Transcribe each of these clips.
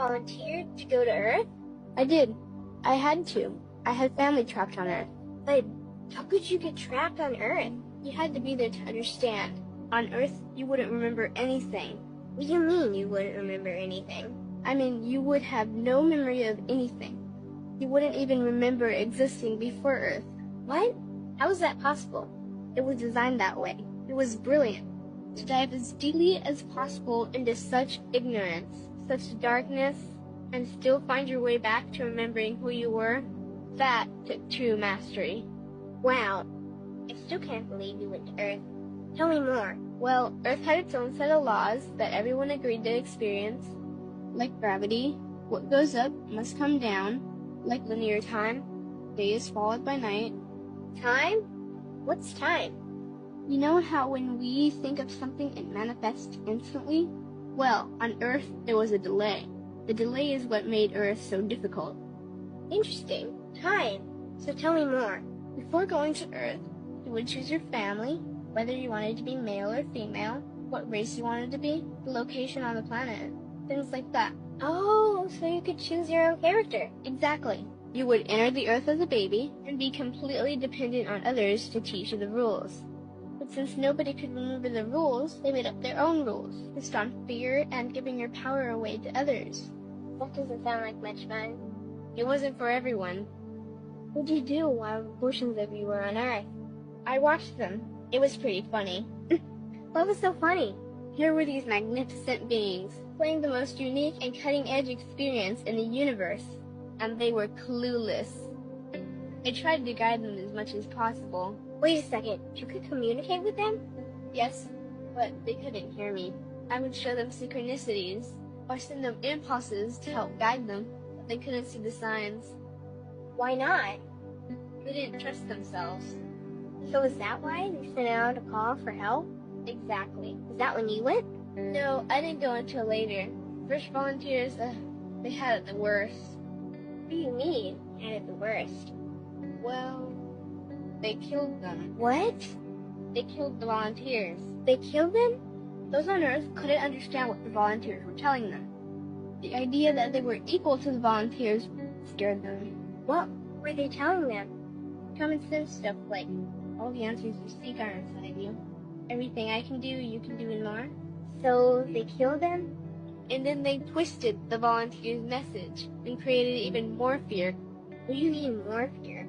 volunteered to go to Earth? I did. I had to. I had family trapped on Earth. But how could you get trapped on Earth? You had to be there to understand. On Earth, you wouldn't remember anything. What do you mean you wouldn't remember anything? I mean, you would have no memory of anything. You wouldn't even remember existing before Earth. What? How is that possible? It was designed that way. It was brilliant. To dive as deeply as possible into such ignorance, such darkness, and still find your way back to remembering who you were, that took true mastery. Wow. I still can't believe you went to Earth. Tell me more. Well, Earth had its own set of laws that everyone agreed to experience. Like gravity, what goes up must come down. Like linear time, day is followed by night. Time? What's time? You know how when we think of something it manifests instantly? Well, on Earth there was a delay. The delay is what made Earth so difficult. Interesting. Time. So tell me more. Before going to Earth, you would choose your family, whether you wanted to be male or female, what race you wanted to be, the location on the planet, things like that. Oh, so you could choose your own character. Exactly. You would enter the Earth as a baby and be completely dependent on others to teach you the rules. But since nobody could remember the rules, they made up their own rules, based on fear and giving your power away to others. That doesn't sound like much fun. It wasn't for everyone. What did you do while portions of you were on Earth? I watched them. It was pretty funny. What was so funny? Here were these magnificent beings, playing the most unique and cutting-edge experience in the universe, and they were clueless. I tried to guide them as much as possible. Wait a second, you could communicate with them? Yes, but they couldn't hear me. I would show them synchronicities, or send them impulses to help guide them, but they couldn't see the signs. Why not? They didn't trust themselves. So is that why they sent out a call for help? Exactly. Is that when you went? No, I didn't go until later. First volunteers, they had it the worst. What do you mean, had it the worst? Well, they killed them. What? They killed the volunteers. They killed them? Those on Earth couldn't understand what the volunteers were telling them. The idea that they were equal to the volunteers scared them. What were they telling them? Common sense stuff like, all the answers you seek are inside you. Everything I can do, you can do and more. So they killed them? And then they twisted the volunteers' message and created even more fear. What do you mean more fear?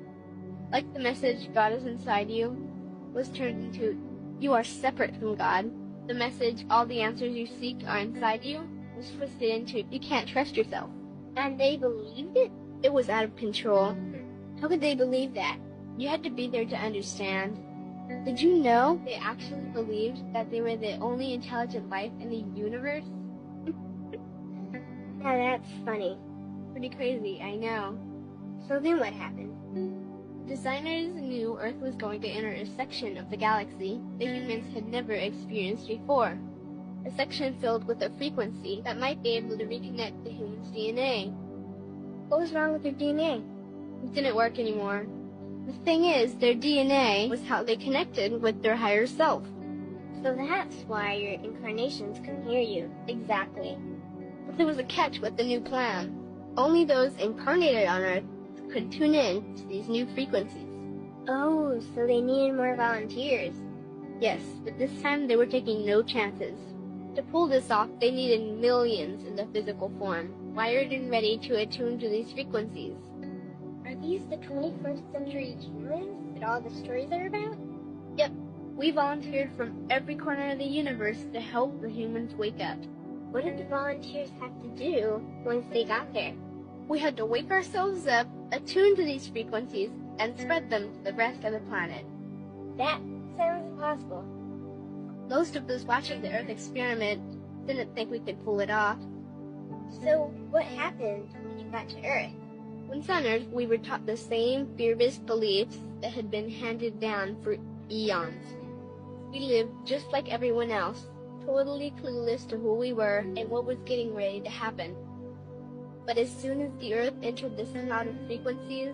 Like the message, God is inside you, was turned into, you are separate from God. The message, all the answers you seek are inside you, was twisted into, you can't trust yourself. And they believed it? It was out of control. How could they believe that? You had to be there to understand. Did you know they actually believed that they were the only intelligent life in the universe? Now that's funny. Pretty crazy, I know. So then what happened? Designers knew Earth was going to enter a section of the galaxy that humans had never experienced before. A section filled with a frequency that might be able to reconnect the human's DNA. What was wrong with their DNA? It didn't work anymore. The thing is, their DNA was how they connected with their higher self. So that's why your incarnations couldn't hear you. Exactly. But there was a catch with the new plan. Only those incarnated on Earth could tune in to these new frequencies. Oh, so they needed more volunteers. Yes, but this time they were taking no chances. To pull this off, they needed millions in the physical form, wired and ready to attune to these frequencies. Are these the 21st century humans that all the stories are about? Yep. We volunteered from every corner of the universe to help the humans wake up. What did the volunteers have to do once they got there? We had to wake ourselves up, attune to these frequencies, and spread them to the rest of the planet. That sounds impossible. Most of us watching the Earth experiment didn't think we could pull it off. So what happened when you got to Earth? Once on Earth, we were taught the same fear-based beliefs that had been handed down for eons. We lived just like everyone else, totally clueless to who we were and what was getting ready to happen. But as soon as the Earth entered this amount of frequencies,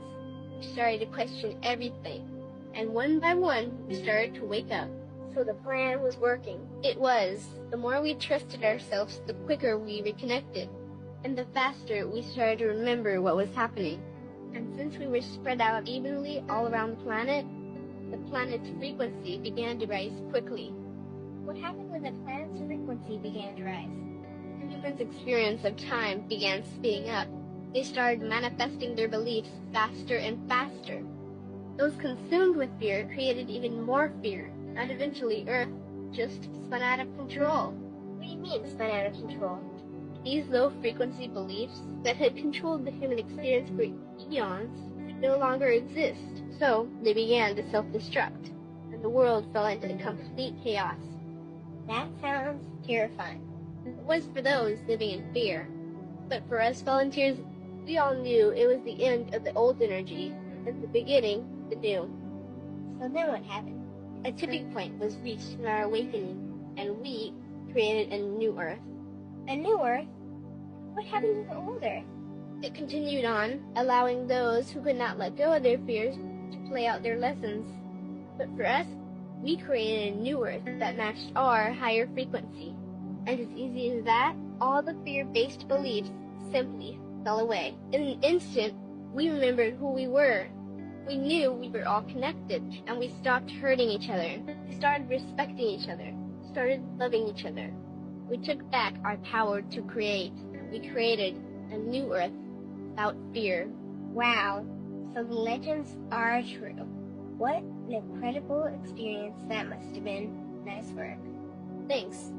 we started to question everything, and one by one, we started to wake up. So the plan was working. It was. The more we trusted ourselves, the quicker we reconnected. And the faster we started to remember what was happening. And since we were spread out evenly all around the planet's frequency began to rise quickly. What happened when the planet's frequency began to rise? The humans' experience of time began speeding up. They started manifesting their beliefs faster and faster. Those consumed with fear created even more fear, and eventually Earth just spun out of control. What do you mean, spun out of control? These low-frequency beliefs that had controlled the human experience for eons could no longer exist, so they began to self-destruct, and the world fell into complete chaos. That sounds terrifying. It was for those living in fear, but for us volunteers, we all knew it was the end of the old energy and the beginning of the new. So then what happened? A tipping point was reached in our awakening, and we created a new Earth. A new Earth? What happened to the old Earth? It continued on, allowing those who could not let go of their fears to play out their lessons. But for us, we created a new Earth that matched our higher frequency. And as easy as that, all the fear-based beliefs simply fell away. In an instant, we remembered who we were. We knew we were all connected, and we stopped hurting each other. We started respecting each other, started loving each other. We took back our power to create. We created a new Earth without fear. Wow, so the legends are true. What an incredible experience that must have been. Nice work. Thanks.